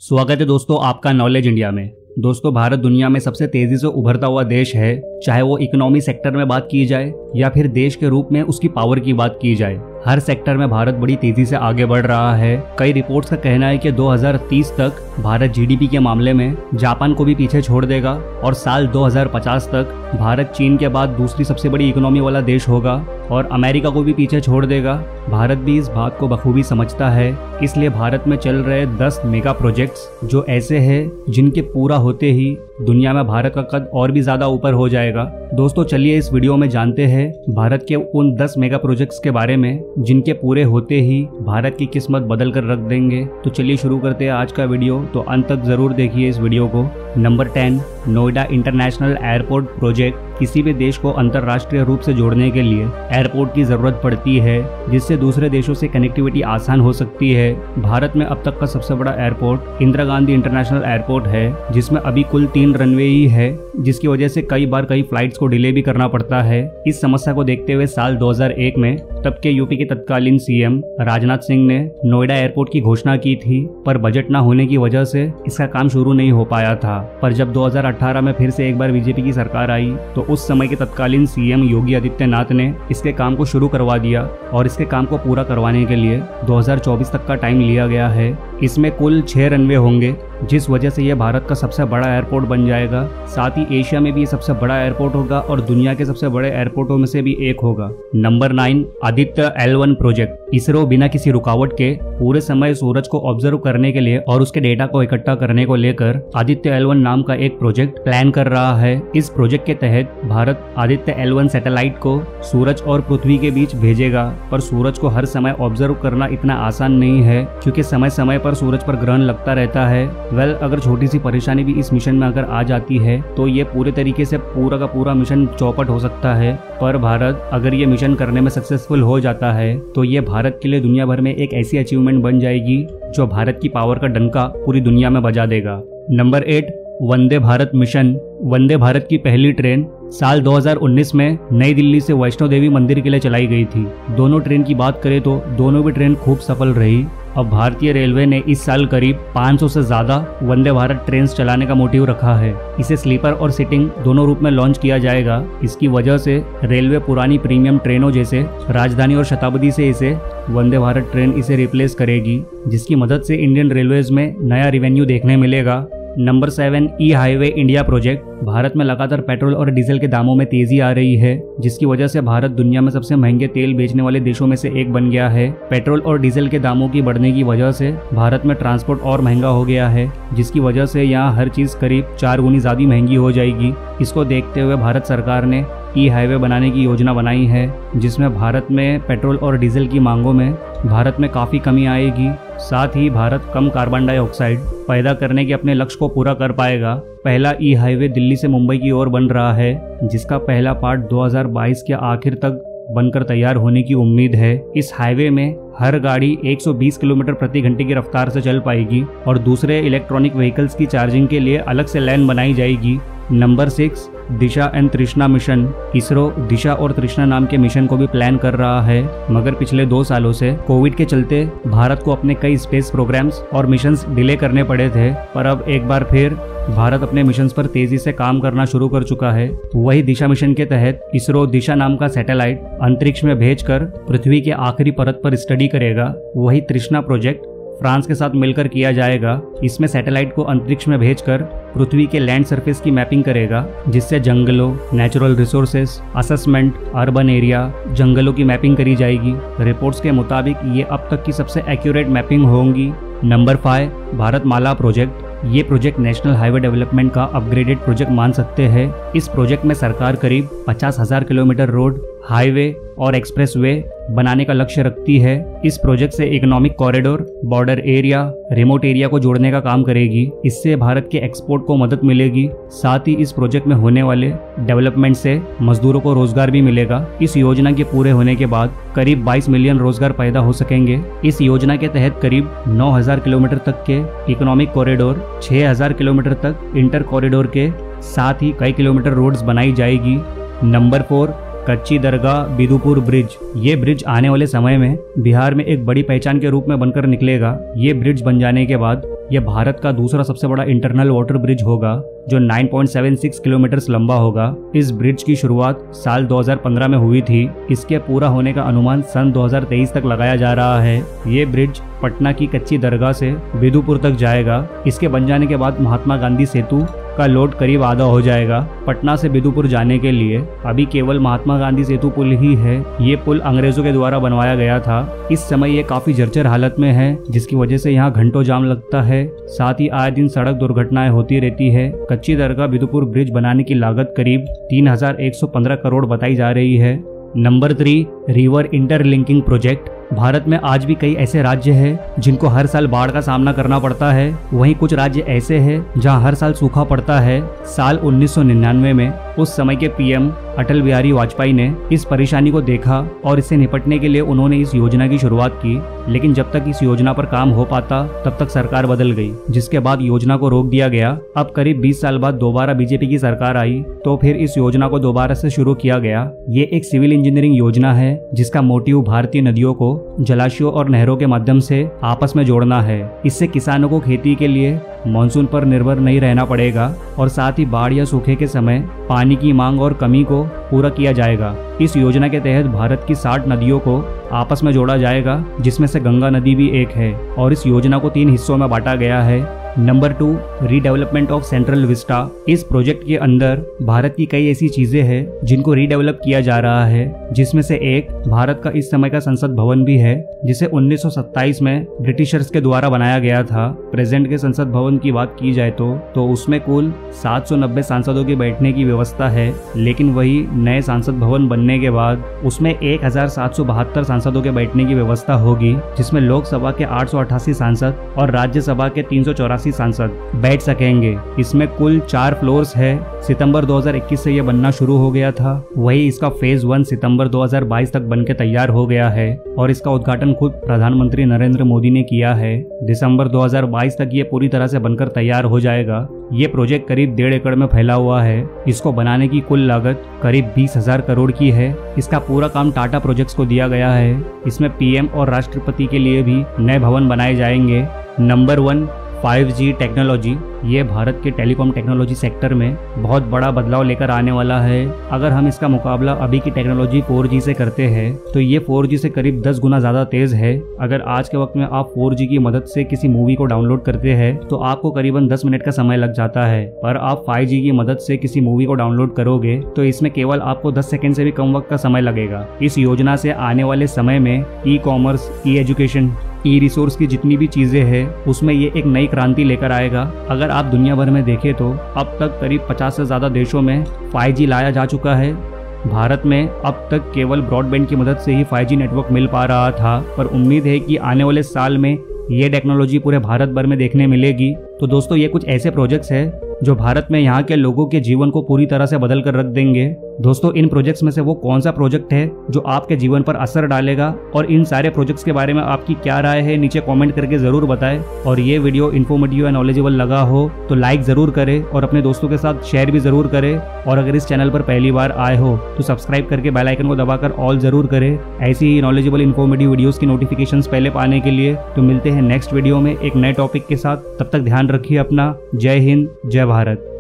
स्वागत है दोस्तों आपका नॉलेज इंडिया में। दोस्तों भारत दुनिया में सबसे तेजी से उभरता हुआ देश है, चाहे वो इकोनॉमी सेक्टर में बात की जाए या फिर देश के रूप में उसकी पावर की बात की जाए। हर सेक्टर में भारत बड़ी तेजी से आगे बढ़ रहा है। कई रिपोर्ट्स का कहना है कि 2030 तक भारत जीडीपी के मामले में जापान को भी पीछे छोड़ देगा और साल 2050 तक भारत चीन के बाद दूसरी सबसे बड़ी इकोनॉमी वाला देश होगा और अमेरिका को भी पीछे छोड़ देगा। भारत भी इस बात को बखूबी समझता है, इसलिए भारत में चल रहे 10 मेगा प्रोजेक्ट्स जो ऐसे हैं जिनके पूरा होते ही दुनिया में भारत का कद और भी ज्यादा ऊपर हो जाएगा। दोस्तों चलिए इस वीडियो में जानते हैं भारत के उन 10 मेगा प्रोजेक्ट्स के बारे में जिनके पूरे होते ही भारत की किस्मत बदल कर रख देंगे। तो चलिए शुरू करते हैं आज का वीडियो, तो अंत तक जरूर देखिए इस वीडियो को। Number 10, Noida international airport project. किसी भी देश को अंतर्राष्ट्रीय रूप से जोड़ने के लिए एयरपोर्ट की जरूरत पड़ती है, जिससे दूसरे देशों से कनेक्टिविटी आसान हो सकती है। भारत में अब तक का सबसे बड़ा airport Indira Gandhi international airport है, जिसमें अभी कुल 3 रनवे ही है, जिसकी वजह से कई बार कई फ्लाइट्स को डिले भी करना पड़ता है। इस समस्या को देखते हुए साल 2001 में तब के यूपी के तत्कालीन सीएम राजनाथ सिंह ने नोएडा एयरपोर्ट की घोषणा की थी, पर बजट न होने की वजह से इसका काम शुरू नहीं हो पाया था। पर जब 2018 में फिर से एक बार बीजेपी की सरकार आई तो उस समय के तत्कालीन सीएम योगी आदित्यनाथ ने इसके काम को शुरू करवा दिया और इसके काम को पूरा करवाने के लिए 2024 तक का टाइम लिया गया है। इसमें कुल 6 रनवे होंगे, जिस वजह से यह भारत का सबसे बड़ा एयरपोर्ट बन जाएगा। साथ ही एशिया में भी सबसे बड़ा एयरपोर्ट होगा और दुनिया के सबसे बड़े एयरपोर्टों में से भी एक होगा। Number 9, Aditya L1 project. ISRO बिना किसी रुकावट के पूरे समय सूरज को ऑब्जर्व करने के लिए और उसके डेटा को इकट्ठा करने को लेकर आदित्य L1 नाम का एक प्रोजेक्ट प्लान कर रहा है। इस प्रोजेक्ट के तहत भारत आदित्य L1 सैटेलाइट को सूरज और पृथ्वी के बीच भेजेगा, पर सूरज को हर समय ऑब्जर्व करना इतना आसान नहीं है, क्योंकि समय समय पर सूरज पर ग्रहण लगता रहता है। अगर छोटी सी परेशानी भी इस मिशन में अगर आ जाती है तो ये पूरे तरीके से पूरा का पूरा मिशन चौपट हो सकता है। पर भारत अगर ये मिशन करने में सक्सेसफुल हो जाता है तो ये भारत के लिए दुनिया भर में एक ऐसी अचीवमेंट बन जाएगी जो भारत की पावर का डंका पूरी दुनिया में बजा देगा। Number 8, Vande Bharat mission. वंदे भारत की पहली ट्रेन साल 2019 में नई दिल्ली से वैष्णो देवी मंदिर के लिए चलाई गई थी। दोनों ट्रेन की बात करें तो दोनों भी ट्रेन खूब सफल रही। अब भारतीय रेलवे ने इस साल करीब 500 से ज्यादा वंदे भारत ट्रेन चलाने का मोटिव रखा है। इसे स्लीपर और सिटिंग दोनों रूप में लॉन्च किया जाएगा। इसकी वजह से रेलवे पुरानी प्रीमियम ट्रेनों जैसे राजधानी और शताब्दी से इसे वंदे भारत ट्रेन इसे रिप्लेस करेगी, जिसकी मदद से इंडियन रेलवेज में नया रेवेन्यू देखने मिलेगा। नंबर 7, ई हाईवे इंडिया प्रोजेक्ट। भारत में लगातार पेट्रोल और डीजल के दामों में तेजी आ रही है, जिसकी वजह से भारत दुनिया में सबसे महंगे तेल बेचने वाले देशों में से एक बन गया है। पेट्रोल और डीजल के दामों की बढ़ने की वजह से भारत में ट्रांसपोर्ट और महंगा हो गया है, जिसकी वजह से यहाँ हर चीज करीब 4 गुनी ज्यादा महंगी हो जाएगी। इसको देखते हुए भारत सरकार ने ई हाईवे बनाने की योजना बनाई है, जिसमें भारत में पेट्रोल और डीजल की मांगों में भारत में काफी कमी आएगी। साथ ही भारत कम कार्बन डाइऑक्साइड पैदा करने के अपने लक्ष्य को पूरा कर पाएगा। पहला ई हाईवे दिल्ली से मुंबई की ओर बन रहा है, जिसका पहला पार्ट 2022 के आखिर तक बनकर तैयार होने की उम्मीद है। इस हाईवे में हर गाड़ी 120 किलोमीटर प्रति घंटे की रफ्तार से चल पाएगी और दूसरे इलेक्ट्रॉनिक व्हीकल्स की चार्जिंग के लिए अलग से लेन बनाई जाएगी। नंबर 6, दिशा एंड तृष्णा मिशन। इसरो दिशा और तृष्णा नाम के मिशन को भी प्लान कर रहा है, मगर पिछले 2 सालों से कोविड के चलते भारत को अपने कई स्पेस प्रोग्राम्स और मिशंस डिले करने पड़े थे। पर अब एक बार फिर भारत अपने मिशंस पर तेजी से काम करना शुरू कर चुका है। वही दिशा मिशन के तहत इसरो दिशा नाम का सैटेलाइट अंतरिक्ष में भेजकर पृथ्वी के आखिरी परत पर स्टडी करेगा। वही तृष्णा प्रोजेक्ट फ्रांस के साथ मिलकर किया जाएगा। इसमें सैटेलाइट को अंतरिक्ष में भेजकर पृथ्वी के लैंड सरफेस की मैपिंग करेगा, जिससे जंगलों, natural resources, assessment, urban area, जंगलों की मैपिंग करी जाएगी। रिपोर्ट्स के मुताबिक ये अब तक की सबसे एक्यूरेट मैपिंग होंगी। नंबर 5, भारत माला प्रोजेक्ट। ये प्रोजेक्ट नेशनल हाईवे डेवलपमेंट का अपग्रेडेड प्रोजेक्ट मान सकते हैं। इस प्रोजेक्ट में सरकार करीब 50,000 किलोमीटर रोड, हाईवे और एक्सप्रेसवे बनाने का लक्ष्य रखती है। इस प्रोजेक्ट से economic corridor, border area, remote area को जोड़ने का काम करेगी। इससे भारत के एक्सपोर्ट को मदद मिलेगी। साथ ही इस प्रोजेक्ट में होने वाले डेवलपमेंट से मजदूरों को रोजगार भी मिलेगा। इस योजना के पूरे होने के बाद करीब 22 मिलियन रोजगार पैदा हो सकेंगे। इस योजना के तहत करीब 9,000 किलोमीटर तक के इकोनॉमिक कॉरिडोर, 6,000 किलोमीटर तक इंटर कॉरिडोर के साथ ही कई किलोमीटर रोड्स बनाई जाएगी। नंबर 4, कच्ची दरगाह बिदुपुर ब्रिज। ये ब्रिज आने वाले समय में बिहार में एक बड़ी पहचान के रूप में बनकर निकलेगा। ये ब्रिज बन जाने के बाद यह भारत का दूसरा सबसे बड़ा इंटरनल वाटर ब्रिज होगा जो 9.76 किलोमीटर लंबा होगा। इस ब्रिज की शुरुआत साल 2015 में हुई थी। इसके पूरा होने का अनुमान सन 2023 तक लगाया जा रहा है। ये ब्रिज पटना की कच्ची दरगाह से बिदुपुर तक जाएगा। इसके बन जाने के बाद महात्मा गांधी सेतु का लोड करीब आधा हो जाएगा। पटना से बिदुपुर जाने के लिए अभी केवल महात्मा गांधी सेतु पुल ही है। ये पुल अंग्रेजों के द्वारा बनवाया गया था। इस समय ये काफी जर्जर हालत में है, जिसकी वजह से यहाँ घंटों जाम लगता है। साथ ही आए दिन सड़क दुर्घटनाएं होती रहती है। कच्ची दरगाह बिदुपुर ब्रिज बनाने की लागत करीब 3115 करोड़ बताई जा रही है। Number 3, river interlinking project. Bharat में आज भी कई ऐसे राज्य हैं जिनको हर साल बाढ़ का सामना करना पड़ता है। वहीं कुछ राज्य ऐसे हैं जहां हर साल सूखा पड़ता है। साल 1999 में उस समय के पीएम अटल बिहारी वाजपेयी ने इस परेशानी को देखा और इससे निपटने के लिए उन्होंने इस योजना की शुरुआत की। लेकिन जब तक इस योजना पर काम हो पाता तब तक सरकार बदल गई, जिसके बाद योजना को रोक दिया गया। अब करीब 20 साल बाद दोबारा बीजेपी की सरकार आई तो फिर इस योजना को दोबारा से शुरू किया गया। ये एक सिविल इंजीनियरिंग योजना है जिसका मोटिव भारतीय नदियों को जलाशयों और नहरों के माध्यम से आपस में जोड़ना है। इससे किसानों को खेती के लिए मानसून पर निर्भर नहीं रहना पड़ेगा और साथ ही बाढ़ या सूखे के समय पानी की मांग और कमी को पूरा किया जाएगा। इस योजना के तहत भारत की 60 नदियों को आपस में जोड़ा जाएगा, जिसमें से गंगा नदी भी एक है और इस योजना को 3 हिस्सों में बांटा गया है। Number 2, redevelopment of central Vista. इस प्रोजेक्ट के अंदर भारत की कई ऐसी चीजें हैं जिनको रीडेवलप किया जा रहा है, जिसमें से एक भारत का इस समय का संसद भवन भी है, जिसे 1927 में ब्रिटिशर्स के द्वारा बनाया गया था। प्रेजेंट के संसद भवन की बात की जाए तो उसमें कुल 790 सांसदों के बैठने की व्यवस्था है। लेकिन वही नए सांसद भवन बनने के बाद उसमें 1772 सांसदों के बैठने की व्यवस्था होगी, जिसमें लोकसभा के 888 सांसद और राज्यसभा के 384 सांसद बैठ सकेंगे। इसमें कुल 4 फ्लोर्स है। सितंबर 2021 से यह बनना शुरू हो गया था। वही इसका फेज 1 सितंबर 2022 तक बनके तैयार हो गया है और इसका उद्घाटन खुद प्रधानमंत्री नरेंद्र मोदी ने किया है। दिसंबर 2022 तक ये पूरी तरह से बनकर तैयार हो जाएगा। ये प्रोजेक्ट करीब 1.5 एकड़ में फैला हुआ है। इसको बनाने की कुल लागत करीब 20,000 करोड़ की है। इसका पूरा काम टाटा प्रोजेक्ट्स को दिया गया है। इसमें पीएम और राष्ट्रपति के लिए भी नए भवन बनाए जाएंगे। Number 1, 5G technology. ये भारत के टेलीकॉम टेक्नोलॉजी सेक्टर में बहुत बड़ा बदलाव लेकर आने वाला है। अगर हम इसका मुकाबला अभी की टेक्नोलॉजी 4G से करते हैं तो ये 4G से करीब 10 गुना ज़्यादा तेज़ है। अगर आज के वक्त में आप 4G की मदद से किसी मूवी को डाउनलोड करते हैं तो आपको करीबन 10 मिनट का समय लग जाता है, पर आप 5G की मदद से किसी मूवी को डाउनलोड करोगे तो इसमें केवल आपको 10 सेकेंड से भी कम वक्त का समय लगेगा। इस योजना से आने वाले समय में ई-कॉमर्स, ई-एजुकेशन, ई रिसोर्स की जितनी भी चीजें हैं उसमें ये एक नई क्रांति लेकर आएगा। अगर आप दुनिया भर में देखें तो अब तक करीब 50 से ज्यादा देशों में 5G लाया जा चुका है। भारत में अब तक केवल ब्रॉडबैंड की मदद से ही 5G नेटवर्क मिल पा रहा था, पर उम्मीद है कि आने वाले साल में ये टेक्नोलॉजी पूरे भारत भर में देखने मिलेगी। तो दोस्तों, ये कुछ ऐसे प्रोजेक्ट्स हैं जो भारत में यहाँ के लोगों के जीवन को पूरी तरह से बदल कर रख देंगे। दोस्तों, इन प्रोजेक्ट्स में से वो कौन सा प्रोजेक्ट है जो आपके जीवन पर असर डालेगा और इन सारे प्रोजेक्ट्स के बारे में आपकी क्या राय है, नीचे कमेंट करके जरूर बताएं। और ये वीडियो इन्फॉर्मेटिव एंड नॉलेजेबल लगा हो तो लाइक जरूर करें और अपने दोस्तों के साथ शेयर भी जरूर करें। और अगर इस चैनल पर पहली बार आए हो तो सब्सक्राइब करके बेल आइकन को दबाकर ऑल जरूर करें। ऐसी ही नॉलेजेबल इन्फॉर्मेटिव वीडियोस की नोटिफिकेशंस पहले पाने के लिए। तो मिलते हैं नेक्स्ट वीडियो में एक नए टॉपिक के साथ। तब तक ध्यान रखिए अपना। जय हिंद, जय भारत।